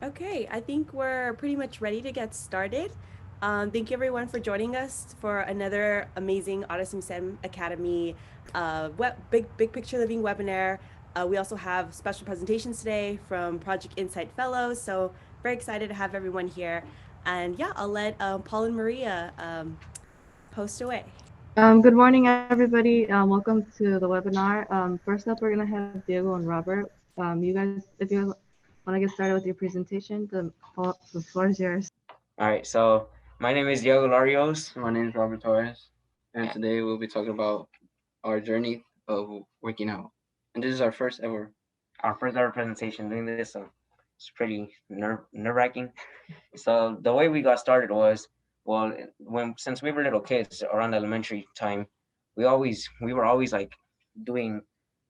Okay, I think we're pretty much ready to get started. Thank you everyone for joining us for another amazing Odyssey STEM Academy big picture living webinar. We also have special presentations today from Project Insight Fellows, so very excited to have everyone here. And yeah, I'll let Paul and Maria post away. Good morning, everybody. Welcome to the webinar. First up, we're going to have Diego and Robert. You guys, if you want to get started with your presentation, the floor is yours. All right, so my name is Diego Larios. My name is Robert Torres, and today we'll be talking about our journey of working out. And this is our first ever. Our first ever presentation doing this, so it's pretty nerve-wracking. So the way we got started was, well, when since we were little kids around elementary time, we were always like doing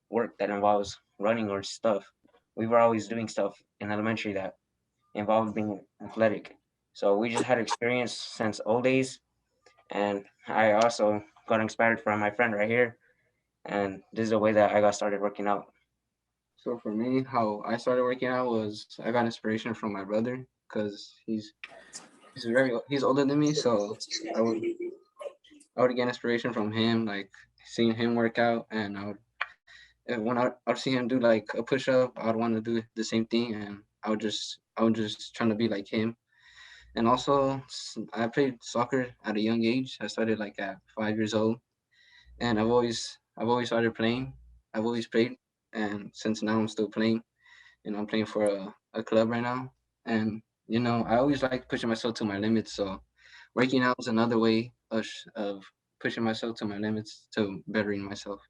work that involves running or stuff. We were always doing stuff in elementary that involved being athletic. So we just had experience since old days, and I also got inspired from my friend right here, and this is the way that I got started working out. So for me, how I started working out was I got inspiration from my brother because he's older than me, so I would I would get inspiration from him, like seeing him work out, and I'd see him do like a push up, I'd want to do the same thing, and I would just trying to be like him. And also, I played soccer at a young age. I started like at 5 years old, and I've always started playing. I've always played, and since now I'm still playing, and I'm playing for a club right now. And I always like pushing myself to my limits. So working out is another way of pushing myself to my limits to bettering myself.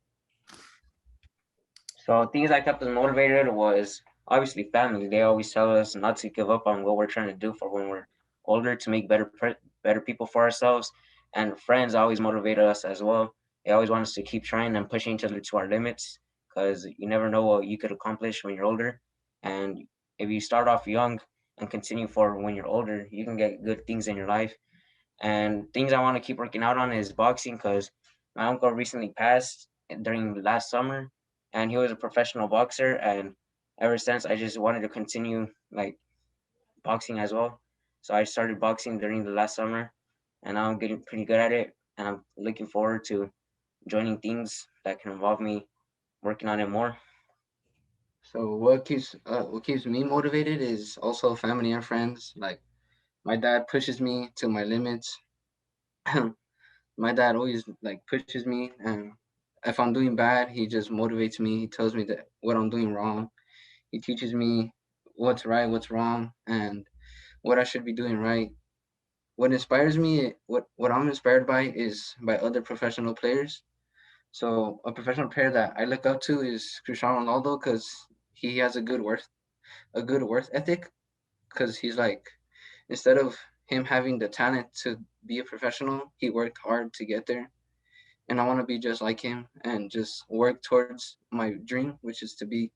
So things that kept us motivated was obviously family. They always tell us not to give up on what we're trying to do for when we're older to make better people for ourselves. And friends always motivated us as well. They always want us to keep trying and pushing each other to our limits because you never know what you could accomplish when you're older. And if you start off young and continue for when you're older, you can get good things in your life. And things I want to keep working out on is boxing because my uncle recently passed during last summer, and he was a professional boxer. And ever since, I just wanted to continue like boxing as well. So I started boxing during the last summer, and now I'm getting pretty good at it. And I'm looking forward to joining things that can involve me working on it more. So what keeps me motivated is also family and friends. Like my dad pushes me to my limits. My dad always like pushes me, and if I'm doing bad, he just motivates me. He tells me that what I'm doing wrong. He teaches me what's right, what's wrong, and what I should be doing right. What inspires me, what I'm inspired by is by other professional players. So a professional player that I look up to is Cristiano Ronaldo because he has a good worth ethic. Because he's like, instead of him having the talent to be a professional, he worked hard to get there. And I want to be just like him and just work towards my dream, which is to be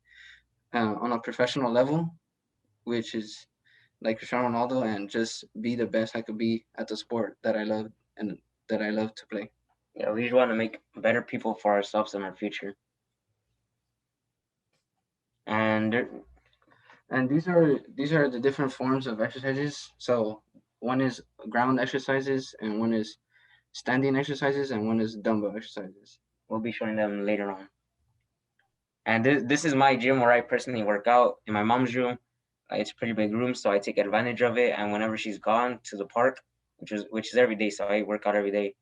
on a professional level, which is like Cristiano Ronaldo, and just be the best I could be at the sport that I love and that I love to play. Yeah, we just want to make better people for ourselves in our future. And And these are the different forms of exercises. So one is ground exercises, and one is standing exercises, and one is dumbbell exercises. we'll be showing them later on. And this is my gym where I personally work out in my mom's room. It's a pretty big room, so I take advantage of it. And whenever she's gone to the park, which is every day, so I work out every day,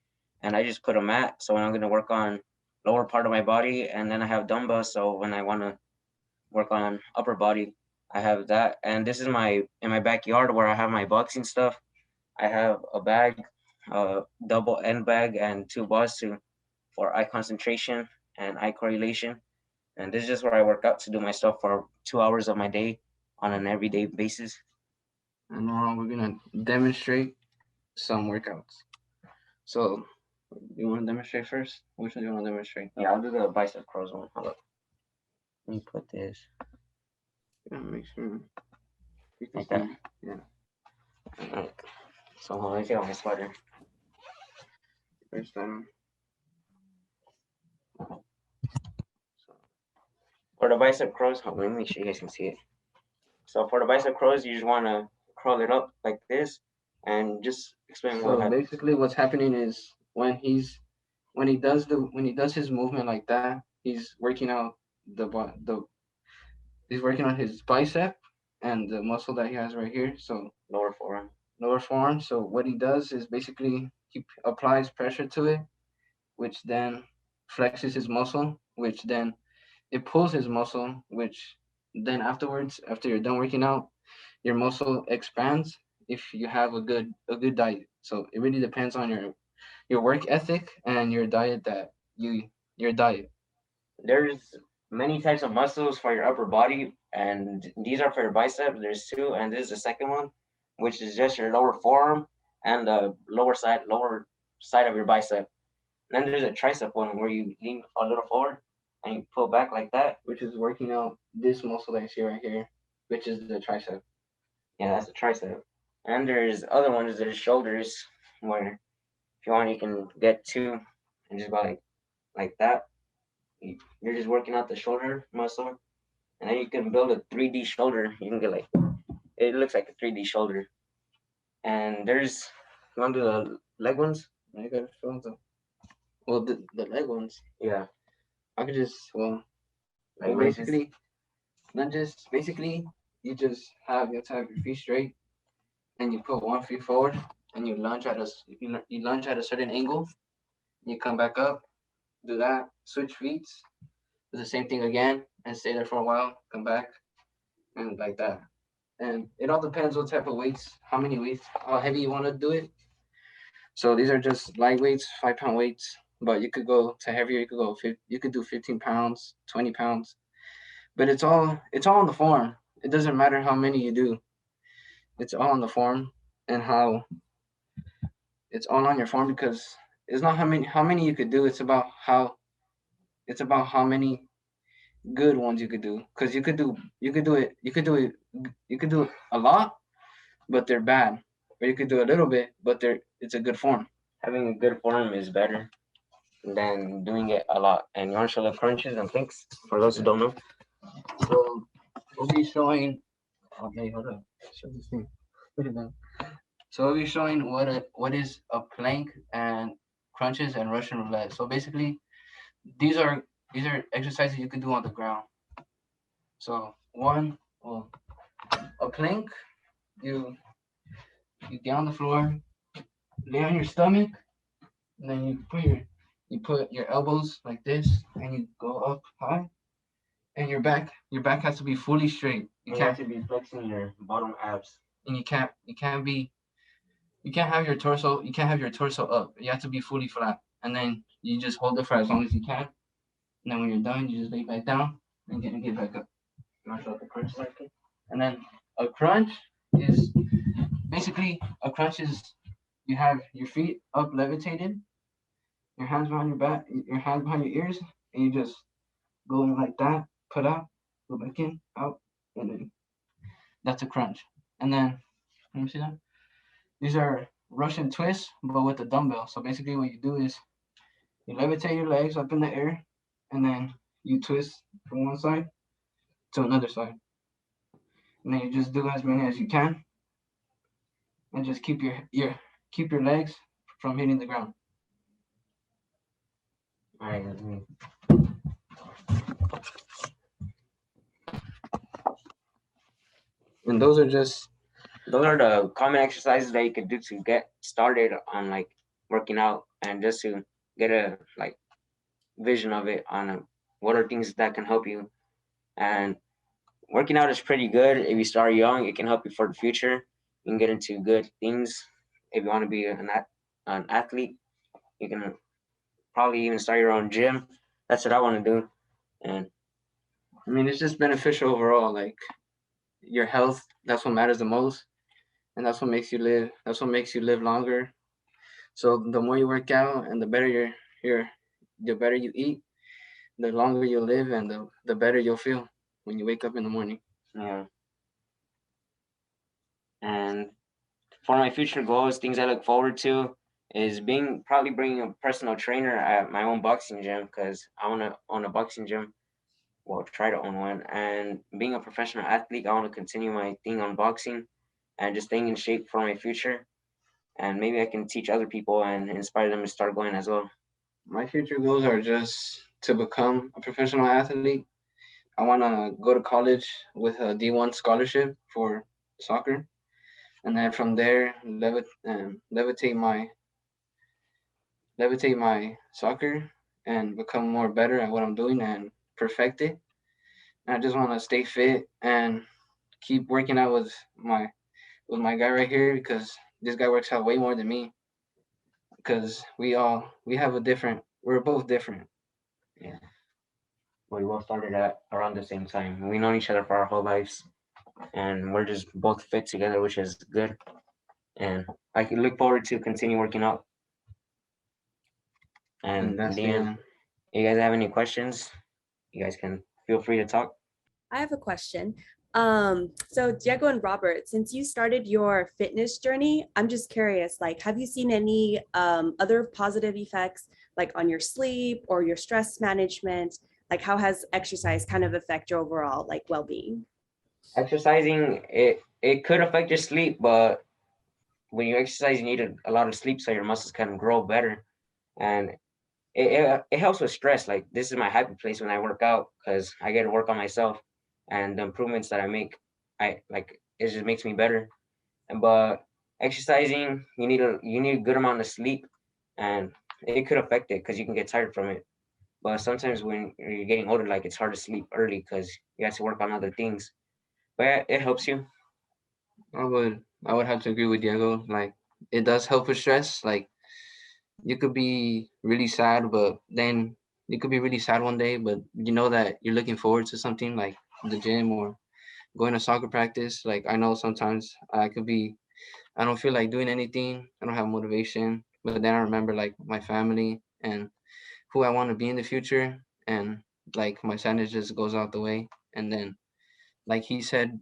and I just put a mat. So when I'm gonna work on lower part of my body, and then I have dumbbells. So when I wanna work on upper body, I have that. And this is my in my backyard where I have my boxing stuff. I have a bag, double end bag, and two balls to for eye concentration and eye correlation. And this is just where I work out to do my stuff for 2 hours of my day on an everyday basis. And now we're gonna demonstrate some workouts. So you want to demonstrate first? Which one do you want to demonstrate? Yeah, I'll do the bicep curls one. Hold up. Let me put this Yeah, make sure you can like that. see. Yeah, Like, so hold on, let me take off my sweater. first time. So for the bicep curls, hold on, let me make sure you guys can see it. So for the bicep curls, you just want to curl it up like this, and just explain what So happens. basically, what's happening is when he does his movement like that, he's working out the he's working on his bicep and the muscle that he has right here. So Lower forearm. lower forearm. So what he does is basically he applies pressure to it, which then flexes his muscle, which then it pulls his muscle, which then afterwards, after you're done working out, your muscle expands if you have a good diet. So it really depends on your work ethic and your diet. There's many types of muscles for your upper body, and these are for your bicep. There's two, and this is the second one, which is just your lower forearm and the lower side of your bicep. And then there's a tricep one where you lean a little forward and you pull back like that. Which is working out this muscle that you see right here, which is the tricep. Yeah, that's a tricep. And there's other ones. There's shoulders, where if you want, you can get two and just go like that. You're just working out the shoulder muscle, and then you can build a 3D shoulder. You can get like it looks like a 3D shoulder. And there's you want to do the leg ones? I gotta show them. Well, the leg ones. Yeah, I could just leg raises. basically you have to have your feet straight and you put one foot forward and you lunge at a certain angle. You come back up, do that, switch feet, do the same thing again, and stay there for a while. Come back and like that. And it all depends what type of weights, how many weights, how heavy you want to do it. So these are just light weights, 5 pound weights. But you could go to heavier. You could do 15 pounds, 20 pounds. But it's all on the form. It doesn't matter how many you do. It's all on the form and how it's all on your form because it's not how many you could do. It's about how many good ones you could do. Because you could do it a lot, but they're bad. Or you could do a little bit, but it's a good form. Having a good form is better than doing it a lot. And you want to show the crunches and things for those who don't know? So we'll be showing. Okay, hold up. Show this thing. Put it down. So we'll be showing what is a plank and crunches and Russian roulette. So basically, these are these are exercises you can do on the ground. So well, a plank, you you get on the floor, lay on your stomach, and then you put your elbows like this, and you go up high, and your back has to be fully straight. You have to be flexing your bottom abs. And you can't have your torso up. You have to be fully flat, and then you just hold it for as long as you can. And then when you're done, you just lay back down and get back up. Not sure the crunch like it. And then a crunch is a crunch is you have your feet up levitated, your hands behind your back, your hands behind your ears, and you just go in like that, put out, go back in, out, and then that's a crunch. And then let me see that. These are Russian twists, but with a dumbbell. So basically, what you do is you levitate your legs up in the air, and then you twist from one side to another side. And then you just do as many as you can, and just keep your legs from hitting the ground. All right, let me. And those are the common exercises that you could do to get started on like working out and just to get a like vision of it on what are things that can help you. And working out is pretty good if you start young. It can help you for the future. You can get into good things if you want to be an athlete. You can probably even start your own gym. That's what I want to do. And I mean, it's just beneficial overall. Like your health, that's what matters the most, and that's what makes you live. That's what makes you live longer. So the more you work out, and your the better you eat, the longer you'll live, and the better you'll feel when you wake up in the morning. yeah, and for my future goals, things I look forward to is bringing a personal trainer at my own boxing gym because I want to own a boxing gym. well, try to own one. And being a professional athlete, I want to continue my thing on boxing and just staying in shape for my future. And maybe I can teach other people and inspire them to start going as well. My future goals are just to become a professional athlete. I want to go to college with a D1 scholarship for soccer, and then from there levitate my soccer and become more better at what I'm doing and perfect it. And I just want to stay fit and keep working out with my guy right here because this guy works out way more than me because we have a different we're both different. Yeah. We both started at around the same time. We known each other for our whole lives, and we're just both fit together, which is good. And I can look forward to continue working out. And And that's the Dan, you guys have any questions? You guys can feel free to talk. I have a question. So Diego and Robert, since you started your fitness journey, I'm just curious, like, have you seen any other positive effects, like on your sleep or your stress management? Like, how has exercise kind of affect your overall like well-being? Exercising, it could affect your sleep, but when you exercise, you need a lot of sleep so your muscles can grow better. And it helps with stress. Like, this is my happy place when I work out because I get to work on myself, and the improvements that I make, I like it just makes me better. And but exercising, you need a good amount of sleep, and it could affect it because you can get tired from it. But sometimes when you're getting older, like, it's hard to sleep early because you have to work on other things. But yeah, it helps you. I would have to agree with Diego. Like it does help with stress. Like you could be really sad, but then you could be really sad one day, but you know that you're looking forward to something like the gym or going to soccer practice. Like I know sometimes I don't feel like doing anything. I don't have motivation, but then I remember like my family and who I want to be in the future, and like my sadness just goes out the way. And then, like he said,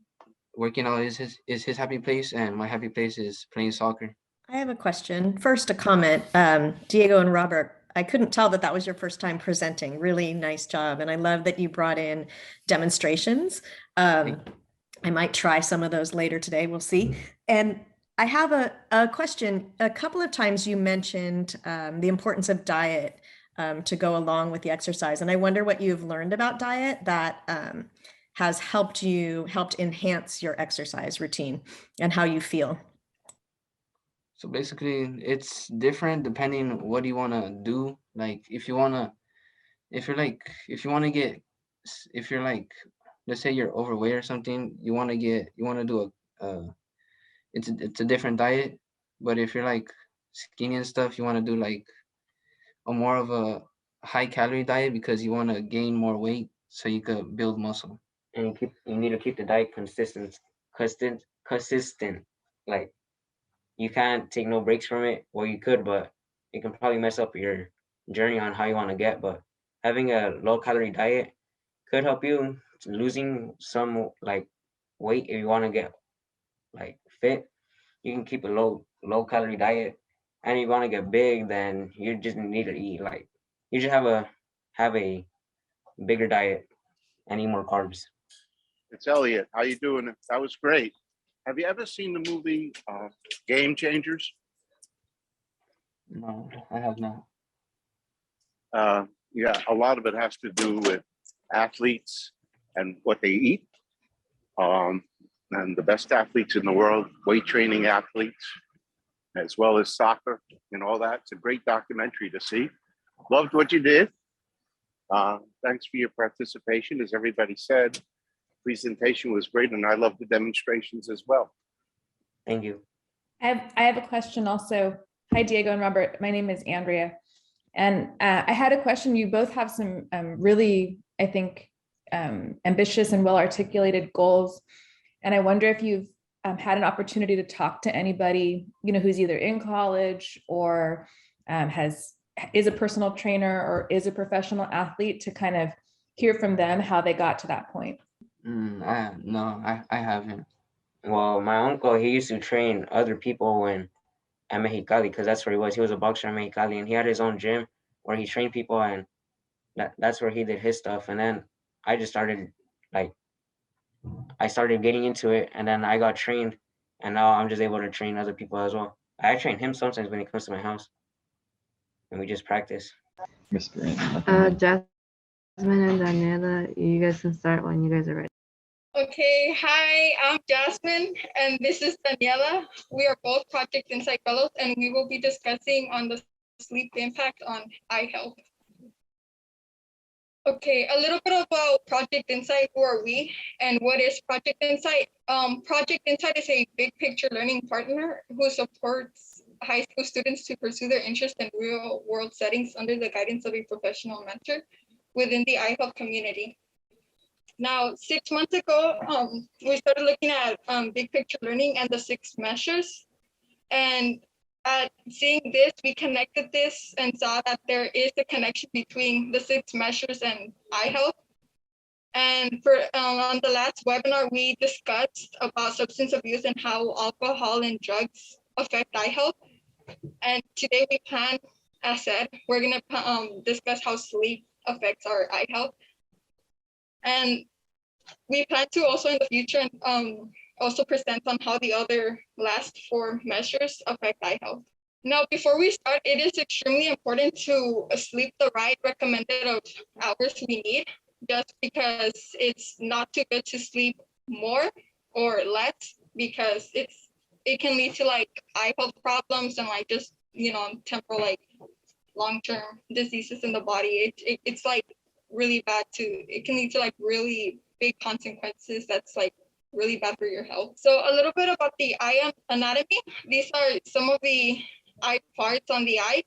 working out is his happy place, and my happy place is playing soccer. I have a question. First, a comment. Diego and Robert, I couldn't tell that that was your first time presenting. Really nice job. And I love that you brought in demonstrations. I might try some of those later today. We'll see. And I have a question. A couple of times you mentioned the importance of diet to go along with the exercise. And I wonder what you've learned about diet that has helped enhance your exercise routine and how you feel. So basically, it's different depending what you want to do. Like if you want to if you're like, let's say you're overweight or something, you want to do it's a different diet. But if you're like skinny and stuff, you want to do like a more of a high calorie diet because you want to gain more weight so you could build muscle. And you need to keep the diet consistent. Like, you can't take no breaks from it. Well, you could, but it can probably mess up your journey on how you want to get. But having a low calorie diet could help you losing some like weight if you want to get like fit. You can keep a low calorie diet, and if you want to get big, then you just need to eat like you just have a bigger diet and eat more carbs. It's Elliot. How you doing? That was great. Have you ever seen the movie Game Changers? No, I have not. Yeah, a lot of it has to do with athletes and what they eat. Um, and the best athletes in the world, weight training athletes, as well as soccer and all that. It's a great documentary to see. Loved what you did. Thanks for your participation. As everybody said, presentation was great, and I love the demonstrations as well. Thank you. I have a question also. Hi, Diego and Robert. My name is Andrea. And I had a question. You both have some really, I think, ambitious and well-articulated goals. And I wonder if you've had an opportunity to talk to anybody, who's either in college or is a personal trainer or is a professional athlete, to kind of hear from them how they got to that point. No, I haven't. Well, my uncle, he used to train other people at Mexicali because that's where he was. He was a boxer in Mexicali, and he had his own gym where he trained people, and that's where he did his stuff. And then I just started like I started getting into it, and then I got trained, and now I'm just able to train other people as well. I train him sometimes when he comes to my house, and we just practice. Whispering. Jasmine and Daniela, you guys can start when you guys are ready. Okay, hi, I'm Jazmin, and this is Daniela. We are both Project Insight Fellows, and we will be discussing on the sleep impact on eye health. Okay, a little bit about Project Insight. Who are we, and what is Project Insight? Project Insight is a big picture learning partner who supports high school students to pursue their interest in real world settings under the guidance of a professional mentor within the eye health community. Now, 6 months ago, we started looking at big picture learning and the 6 measures. And at seeing this, we connected this and saw that there is a connection between the 6 measures and eye health. And for on the last webinar, we discussed about substance abuse and how alcohol and drugs affect eye health. And today we plan, as said, we're gonna discuss how sleep affects our eye health. And we plan to also in the future also present on how the other last 4 measures affect eye health. Now, before we start, it is extremely important to sleep the right recommended of hours we need, just because it's not too good to sleep more or less, because it can lead to like eye health problems and like just, you know, temporal like long-term diseases in the body. It's like really bad to, it can lead to like really big consequences that's like really bad for your health. So a little bit about the eye anatomy. These are some of the eye parts on the eye.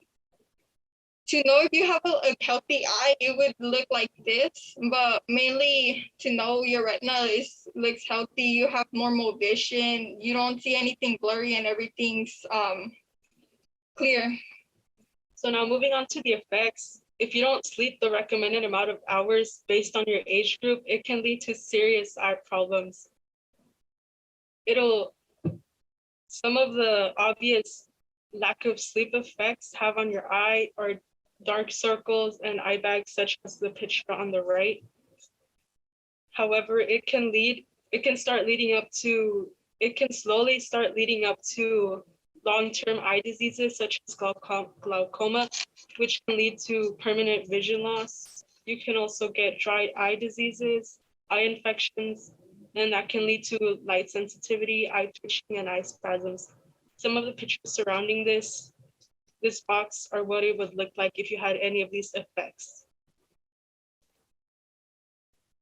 To know if you have a healthy eye, it would look like this, but mainly to know your retina looks healthy, you have normal vision, you don't see anything blurry and everything's clear. So now moving on to the effects. If you don't sleep the recommended amount of hours based on your age group, it can lead to serious eye problems. Some of the obvious lack of sleep effects have on your eye are dark circles and eye bags, such as the picture on the right. However, it can slowly start leading up to long-term eye diseases such as glaucoma, which can lead to permanent vision loss. You can also get dry eye diseases, eye infections, and that can lead to light sensitivity, eye twitching, and eye spasms. Some of the pictures surrounding this box are what it would look like if you had any of these effects.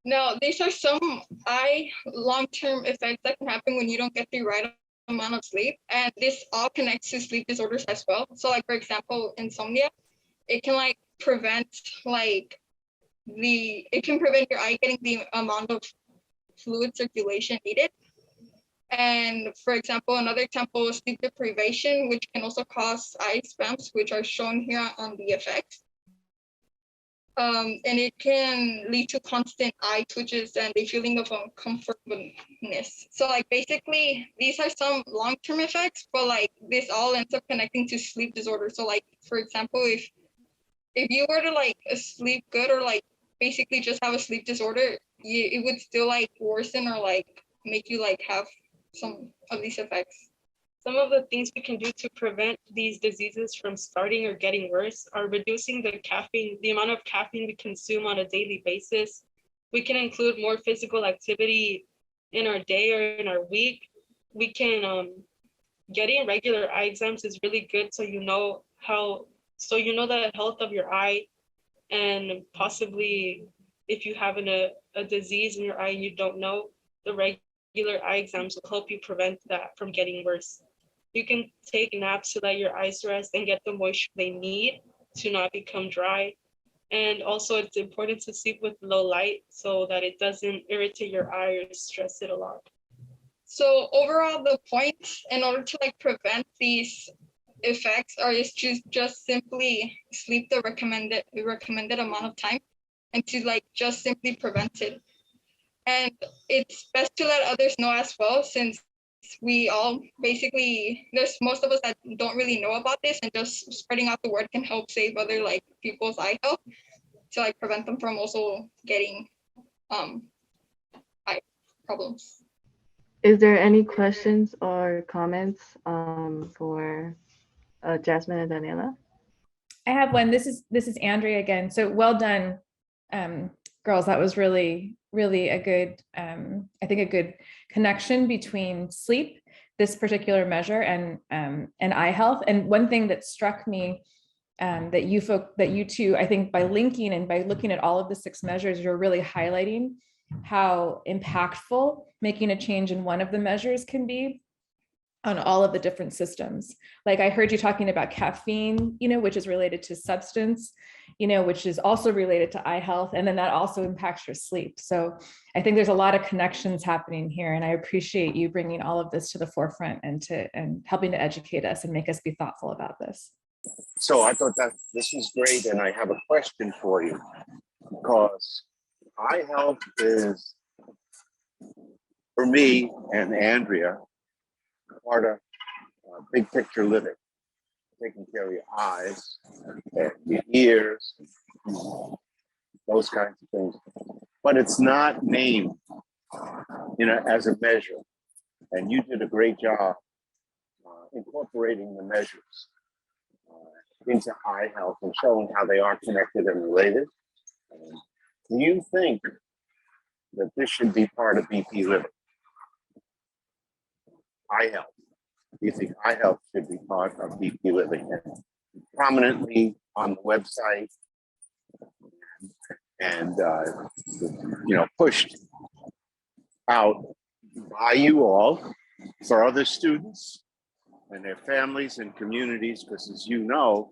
Now, these are some eye long-term effects that can happen when you don't get the right amount of sleep, and this all connects to sleep disorders as well. So like, for example, insomnia, it can like prevent it can prevent your eye getting the amount of fluid circulation needed. And for example, another example is sleep deprivation, which can also cause eye spasms, which are shown here on the effects. And it can lead to constant eye twitches and a feeling of uncomfortableness. So like basically, these are some long-term effects, but like this all ends up connecting to sleep disorders. So like, for example, if you were to like sleep good or like basically just have a sleep disorder, it would still like worsen or like make you like have some of these effects. Some of the things we can do to prevent these diseases from starting or getting worse are reducing the amount of caffeine we consume on a daily basis. We can include more physical activity in our day or in our week. We can, getting regular eye exams is really good, so you know the health of your eye, and possibly if you have a disease in your eye and you don't know, the regular eye exams will help you prevent that from getting worse. You can take naps to let your eyes rest and get the moisture they need to not become dry. And also it's important to sleep with low light so that it doesn't irritate your eye or stress it a lot. So overall, the point in order to like prevent these effects is just simply sleep the recommended amount of time and to like just simply prevent it. And it's best to let others know as well, since we all basically, there's most of us that don't really know about this, and just spreading out the word can help save other like people's eye health to like prevent them from also getting eye problems. Is there any questions or comments for Jazmin and Daniela? I have one. This is Andrea again. So well done, girls. That was really a good, I think a good connection between sleep, this particular measure, and eye health. And one thing that struck me that you two, I think by linking and by looking at all of the 6 measures, you're really highlighting how impactful making a change in one of the measures can be on all of the different systems. Like I heard you talking about caffeine, which is related to substance, which is also related to eye health. And then that also impacts your sleep. So I think there's a lot of connections happening here. And I appreciate you bringing all of this to the forefront and helping to educate us and make us be thoughtful about this. So I thought that this is great, and I have a question for you, because eye health is, for me and Andrea, part of big picture living, taking care of your eyes, and your ears, those kinds of things. But it's not named, as a measure. And you did a great job incorporating the measures into eye health and showing how they are connected and related. Do you think that this should be part of BP living? Eye health. Do you think eye health should be part of BP living and prominently on the website and pushed out by you all for other students and their families and communities? Because as you know,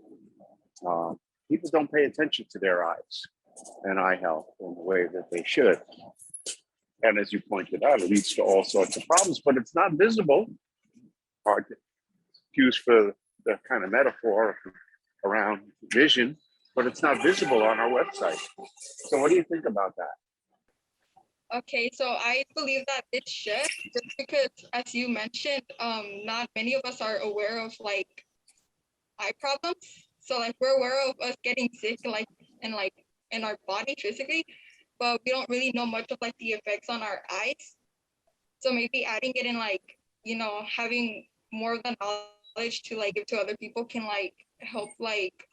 people don't pay attention to their eyes and eye health in the way that they should. And as you pointed out, it leads to all sorts of problems, but it's not visible. Hard to excuse for the kind of metaphor around vision, but it's not visible on our website. So what do you think about that? Okay, so I believe that it should, just because, as you mentioned, not many of us are aware of like eye problems. So like we're aware of us getting sick, like in our body physically, but we don't really know much of like the effects on our eyes. So maybe adding it in, like, having more of the knowledge to like give to other people can like help like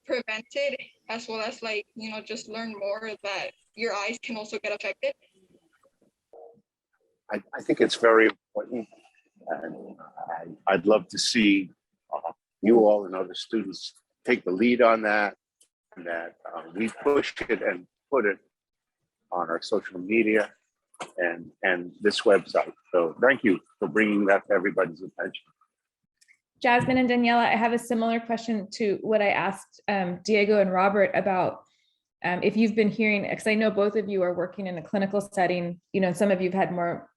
prevent it, as well as like, just learn more that your eyes can also get affected. I think it's very important, and I'd love to see you all and other students take the lead on that, and that we push it and put it on our social media and this website. So thank you for bringing that to everybody's attention. Jazmin and Daniela, I have a similar question to what I asked Diego and Robert about if you've been hearing, because I know both of you are working in a clinical setting, some of you've had more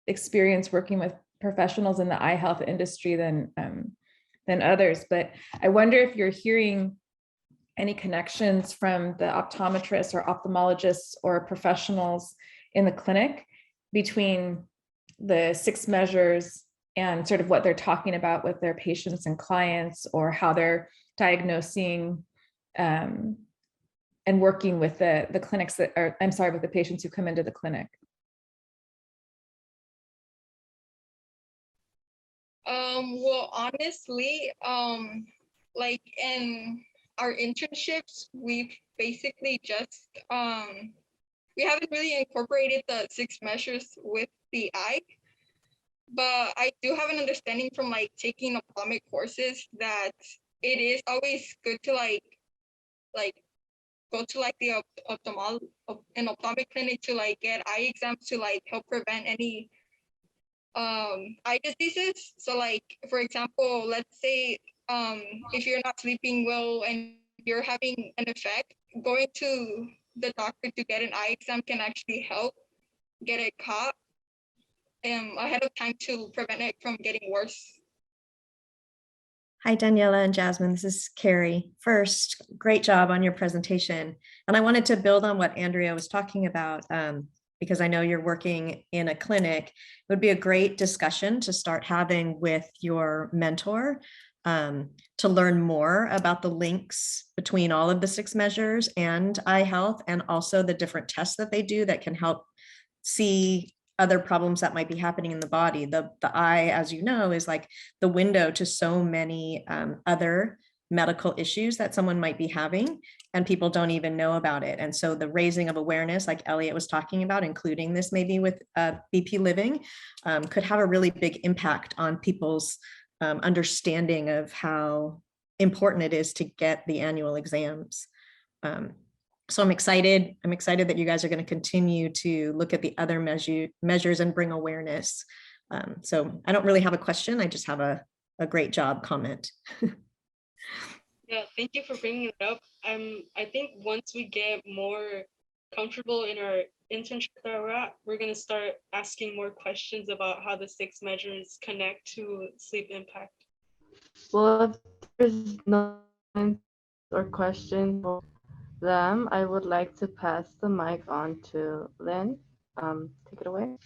experience working with professionals in the eye health industry than others, but I wonder if you're hearing any connections from the optometrists or ophthalmologists or professionals in the clinic between the 6 measures and sort of what they're talking about with their patients and clients, or how they're diagnosing and working with the clinics that are, with the patients who come into the clinic. Well, honestly, like in our internships, we've basically just, we haven't really incorporated the 6 measures with the eye, but I do have an understanding from like taking ophthalmic courses that it is always good to like go to like the ophthalmic clinic to like get eye exams to like help prevent any eye diseases. So like, for example, let's say if you're not sleeping well and you're having an effect, going to the doctor to get an eye exam can actually help get it caught ahead of time to prevent it from getting worse. Hi, Daniela and Jazmin. This is Carrie. First, great job on your presentation. And I wanted to build on what Andrea was talking about, because I know you're working in a clinic. It would be a great discussion to start having with your mentor to learn more about the links between all of the 6 measures and eye health, and also the different tests that they do that can help see other problems that might be happening in the body. The eye, as you know, is like the window to so many other medical issues that someone might be having, and people don't even know about it. And so the raising of awareness, like Elliot was talking about, including this maybe with BP Living, could have a really big impact on people's understanding of how important it is to get the annual exams. So I'm excited that you guys are going to continue to look at the other measures and bring awareness. So I don't really have a question. I just have a great job comment. Yeah, thank you for bringing it up. I think once we get more comfortable in our internship that we're at, we're going to start asking more questions about how the 6 measures connect to sleep impact. Well, if there's no or questions for them, I would like to pass the mic on to Lynn. Take it away.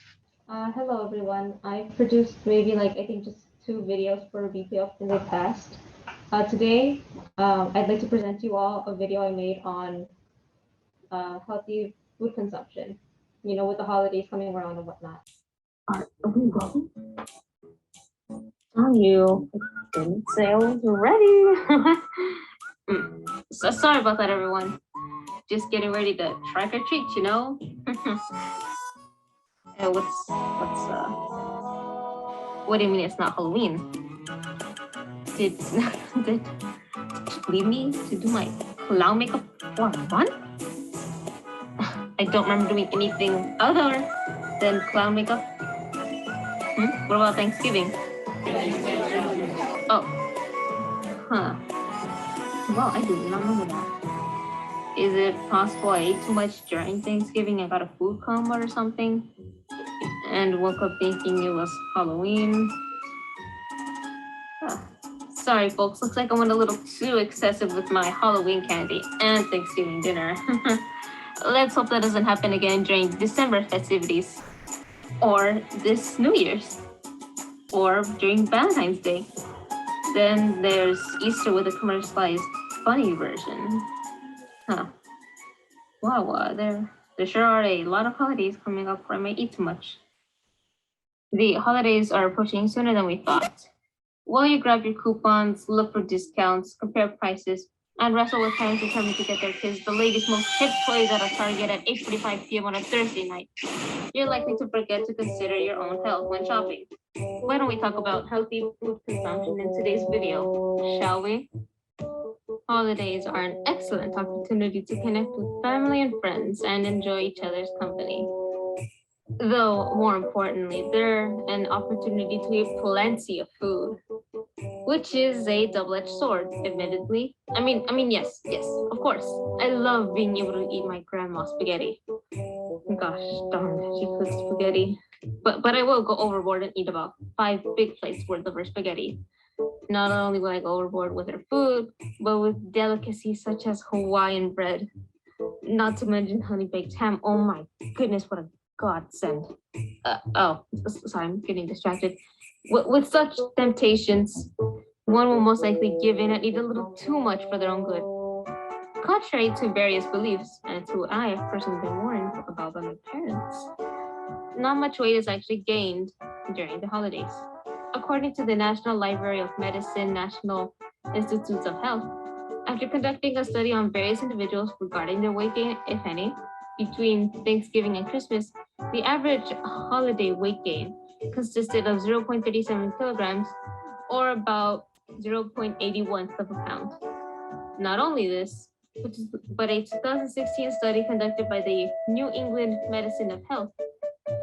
Hello everyone. I produced maybe I think just 2 videos for BPF in the past. Today, I'd like to present to you all a video I made on healthy food consumption, with the holidays coming around and whatnot. Are we rolling? Oh, you didn't say I was ready. So sorry about that, everyone. Just getting ready to trick or treat, what do you mean it's not Halloween? Did you leave me to do my clown makeup for fun? I don't remember doing anything other than clown makeup. What about Thanksgiving? Oh. Huh. Well, I do not remember that. Is it possible I ate too much during Thanksgiving and got a food coma or something? And woke up thinking it was Halloween? Sorry, folks. Looks like I went a little too excessive with my Halloween candy and Thanksgiving dinner. Let's hope that doesn't happen again during December festivities. Or this New Year's. Or during Valentine's Day. Then there's Easter with a commercialized funny version. Huh. Wow, there sure are a lot of holidays coming up where I might eat too much. The holidays are approaching sooner than we thought. While you grab your coupons, look for discounts, compare prices, and wrestle with parents determined to get their kids the latest, most hip toys at a Target at 8:45 p.m. on a Thursday night, you're likely to forget to consider your own health when shopping. Why don't we talk about healthy food consumption in today's video, shall we? Holidays are an excellent opportunity to connect with family and friends and enjoy each other's company. Though, more importantly, they're an opportunity to eat plenty of food, which is a double-edged sword, admittedly. I mean, yes, of course. I love being able to eat my grandma's spaghetti. Gosh darn, she cooks spaghetti. But I will go overboard and eat about 5 big plates worth of her spaghetti. Not only will I go overboard with her food, but with delicacies such as Hawaiian bread. Not to mention honey baked ham. Oh my goodness, what a godsend. Sorry, I'm getting distracted. With such temptations, one will most likely give in and eat a little too much for their own good. Contrary to various beliefs, and to I have personally been warned about by my parents, not much weight is actually gained during the holidays. According to the National Library of Medicine, National Institutes of Health, after conducting a study on various individuals regarding their weight gain, if any, between Thanksgiving and Christmas, the average holiday weight gain consisted of 0.37 kilograms, or about 0.81 of a pound. Not only this, but a 2016 study conducted by the New England Medicine of Health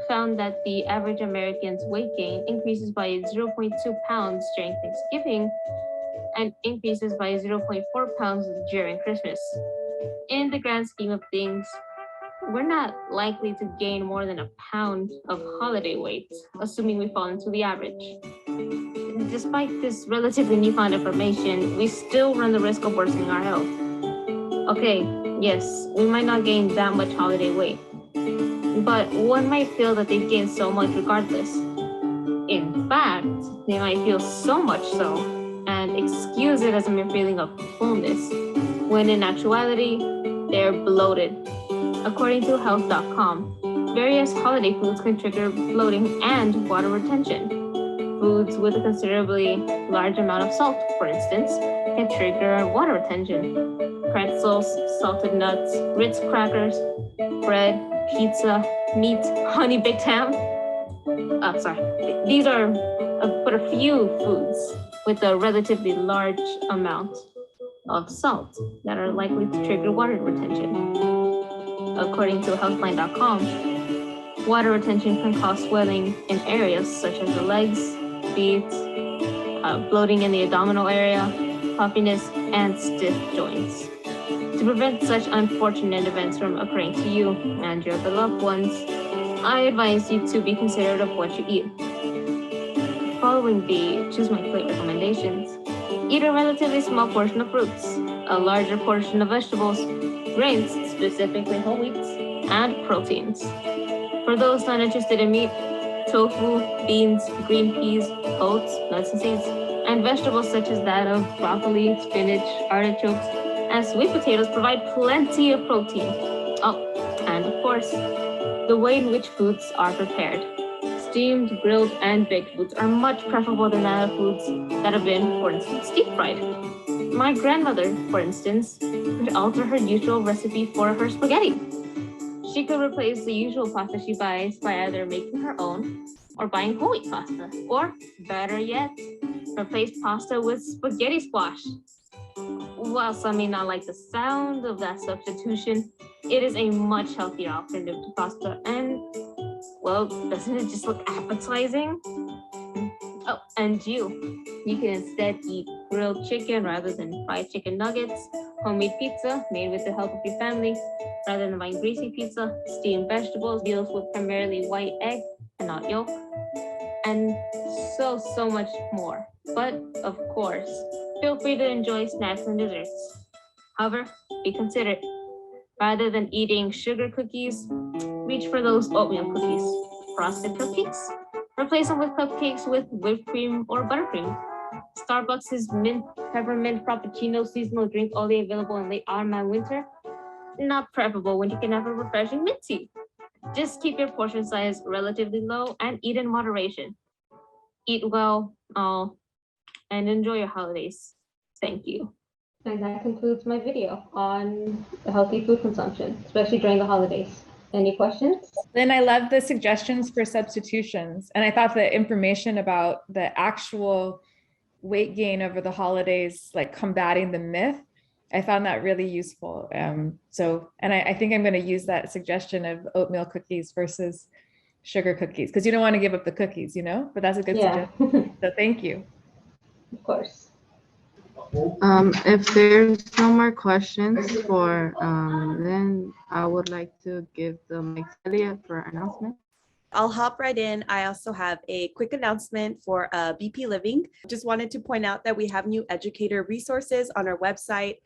found that the average American's weight gain increases by 0.2 pounds during Thanksgiving and increases by 0.4 pounds during Christmas. In the grand scheme of things, we're not likely to gain more than a pound of holiday weight, assuming we fall into the average. Despite this relatively newfound information, we still run the risk of worsening our health. Okay, yes, we might not gain that much holiday weight, but one might feel that they've gained so much regardless. In fact, they might feel so much so, and excuse it as a mere feeling of fullness, when in actuality, they're bloated. According to health.com, various holiday foods can trigger bloating and water retention. Foods with a considerably large amount of salt, for instance, can trigger water retention. Pretzels, salted nuts, Ritz crackers, bread, pizza, meat, honey baked ham. These are but a few foods with a relatively large amount of salt that are likely to trigger water retention. According to healthline.com, water retention can cause swelling in areas such as the legs, feet, bloating in the abdominal area, puffiness, and stiff joints. To prevent such unfortunate events from occurring to you and your beloved ones, I advise you to be considerate of what you eat. Following the Choose My Plate recommendations, eat a relatively small portion of fruits, a larger portion of vegetables, grains, specifically whole wheats, and proteins. For those not interested in meat, tofu, beans, green peas, oats, nuts and seeds, and vegetables such as that of broccoli, spinach, artichokes, and sweet potatoes provide plenty of protein. Oh, and of course, the way in which foods are prepared. Steamed, grilled, and baked foods are much preferable than that of foods that have been, for instance, deep fried. My grandmother, for instance, could alter her usual recipe for her spaghetti. She could replace the usual pasta she buys by either making her own or buying whole wheat pasta, or better yet, replace pasta with spaghetti squash. While some may not like the sound of that substitution, it is a much healthier alternative to pasta, and, well, doesn't it just look appetizing? Oh, and you can instead eat grilled chicken rather than fried chicken nuggets, homemade pizza made with the help of your family rather than buying greasy pizza, steamed vegetables, meals with primarily white egg and not yolk, and so much more. But of course, feel free to enjoy snacks and desserts. However, be considerate. Rather than eating sugar cookies, reach for those oatmeal cookies. Frosted cupcakes? Replace them with cupcakes with whipped cream or buttercream. Starbucks' mint peppermint frappuccino seasonal drink only available in late autumn and winter. Not preferable when you can have a refreshing mint tea. Just keep your portion size relatively low and eat in moderation. Eat well, and enjoy your holidays. Thank you. And that concludes my video on healthy food consumption, especially during the holidays. Any questions? Then I love the suggestions for substitutions. And I thought the information about the actual weight gain over the holidays, like combating the myth, I found that really useful. And I think I'm going to use that suggestion of oatmeal cookies versus sugar cookies, because you don't want to give up the cookies, but that's a good suggestion. So thank you. Of course. If there's no more questions then I would like to give the mic to Elliot for announcement. I'll hop right in. I also have a quick announcement for BP Living. Just wanted to point out that we have new educator resources on our website.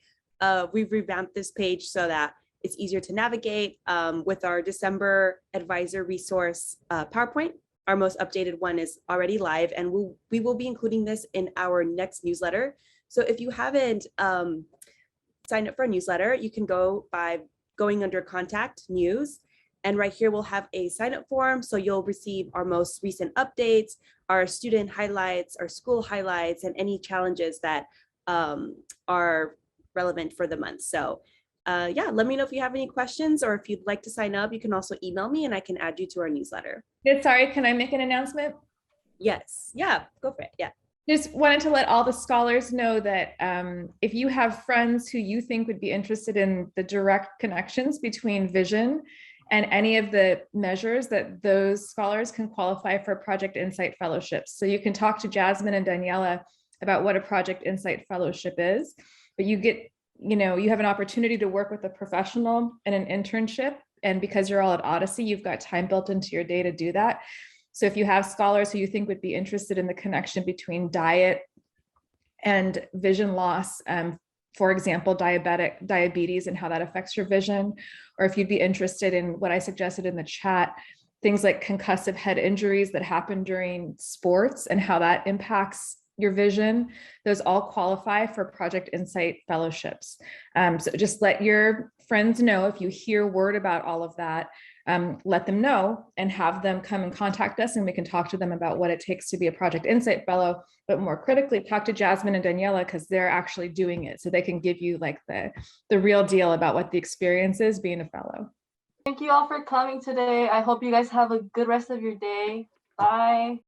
We've revamped this page so that it's easier to navigate with our December advisor resource PowerPoint. Our most updated one is already live, and we will be including this in our next newsletter. So if you haven't signed up for a newsletter, you can go by going under Contact News. And right here, we'll have a sign-up form. So you'll receive our most recent updates, our student highlights, our school highlights, and any challenges that are relevant for the month. So yeah, let me know if you have any questions, or if you'd like to sign up, you can also email me and I can add you to our newsletter. Sorry, can I make an announcement? Yes, yeah, go for it, yeah. Just wanted to let all the scholars know that if you have friends who you think would be interested in the direct connections between vision and any of the measures, that those scholars can qualify for Project Insight fellowships. So you can talk to Jazmin and Daniela about what a Project Insight fellowship is, but you get, you have an opportunity to work with a professional in an internship. And because you're all at Odyssey, you've got time built into your day to do that. So if you have scholars who you think would be interested in the connection between diet and vision loss, for example, diabetes and how that affects your vision, or if you'd be interested in what I suggested in the chat, things like concussive head injuries that happen during sports and how that impacts your vision, those all qualify for Project Insight fellowships. So just let your friends know if you hear word about all of that, let them know and have them come and contact us, and we can talk to them about what it takes to be a Project Insight fellow, but more critically, talk to Jazmin and Daniela, because they're actually doing it. So they can give you like the real deal about what the experience is being a fellow. Thank you all for coming today. I hope you guys have a good rest of your day. Bye.